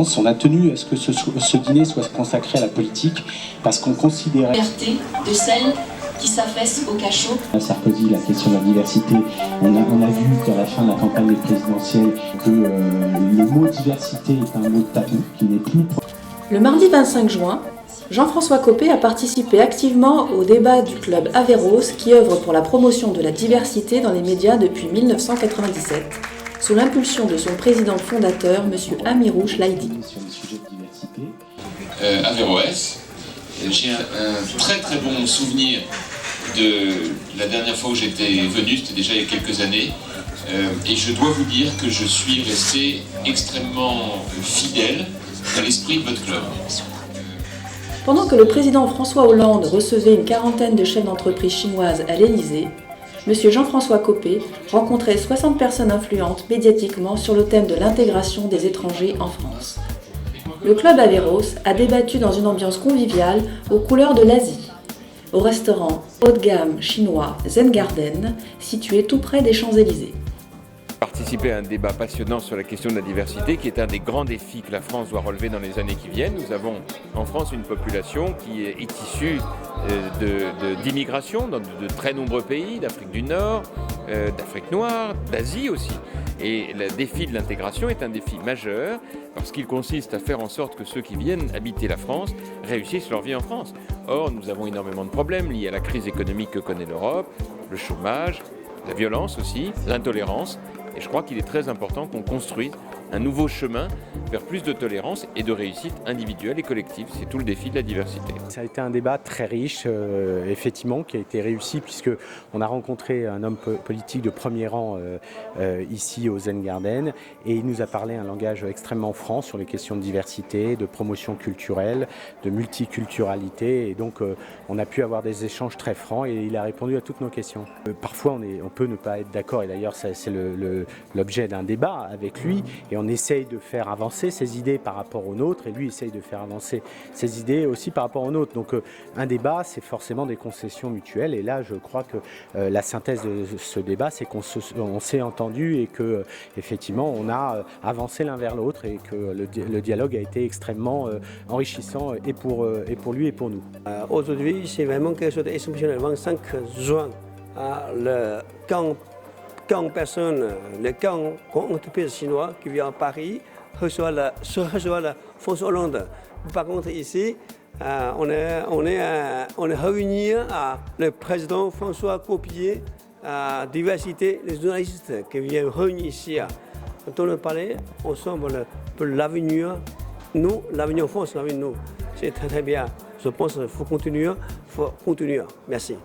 France. On a tenu à ce que ce dîner soit consacré à la politique parce qu'on considérait... Liberté de celles qui s'affaissent au cachot. Sarkozy, la question de la diversité, on a vu qu'à la fin de la campagne présidentielle que le mot diversité est un mot tabou qui n'est plus... Le mardi 25 juin, Jean-François Copé a participé activement au débat du club Averroès qui œuvre pour la promotion de la diversité dans les médias depuis 1997, sous l'impulsion de son président fondateur, M. Amirouche Laïdi. Averroès, j'ai un très très bon souvenir de la dernière fois où j'étais venu, c'était déjà il y a quelques années, et je dois vous dire que je suis resté extrêmement fidèle à l'esprit de votre club. Pendant que le président François Hollande recevait une quarantaine de chefs d'entreprise chinoises à l'Élysée, M. Jean-François Copé rencontrait 60 personnes influentes médiatiquement sur le thème de l'intégration des étrangers en France. Le club Averroès a débattu dans une ambiance conviviale aux couleurs de l'Asie, au restaurant haut de gamme chinois Zen Garden, situé tout près des Champs-Élysées. Participer à un débat passionnant sur la question de la diversité, qui est un des grands défis que la France doit relever dans les années qui viennent. Nous avons en France une population qui est issue d'immigration dans de très nombreux pays, d'Afrique du Nord, d'Afrique noire, d'Asie aussi. Et le défi de l'intégration est un défi majeur parce qu'il consiste à faire en sorte que ceux qui viennent habiter la France réussissent leur vie en France. Or, nous avons énormément de problèmes liés à la crise économique que connaît l'Europe, le chômage, la violence aussi, l'intolérance. Et je crois qu'il est très important qu'on construise un nouveau chemin vers plus de tolérance et de réussite individuelle et collective. C'est tout le défi de la diversité. Ça a été un débat très riche, effectivement, qui a été réussi puisqu'on a rencontré un homme politique de premier rang ici au Zen Garden et il nous a parlé un langage extrêmement franc sur les questions de diversité, de promotion culturelle, de multiculturalité et donc on a pu avoir des échanges très francs et il a répondu à toutes nos questions. Parfois on peut ne pas être d'accord et d'ailleurs c'est l'objet d'un débat avec lui et on essaye de faire avancer ses idées par rapport aux nôtres et lui essaye de faire avancer ses idées aussi par rapport aux nôtres. Donc un débat, c'est forcément des concessions mutuelles et là je crois que la synthèse de ce débat, c'est qu'on s'est entendu et que effectivement on a avancé l'un vers l'autre et que le dialogue a été extrêmement enrichissant et pour lui et pour nous. Aujourd'hui, c'est vraiment quelque chose d'exceptionnel. Le 25 juin, le camp personnes, le camp entreprise chinois qui vient à Paris reçoit la François Hollande. Par contre, ici, on est réunis à le président François Copé, à diversité, les journalistes qui viennent réunir ici. Quand on parle ensemble pour l'avenir, nous, l'avenir en France, l'avenir nous. C'est très très bien. Je pense qu'il faut continuer. Merci.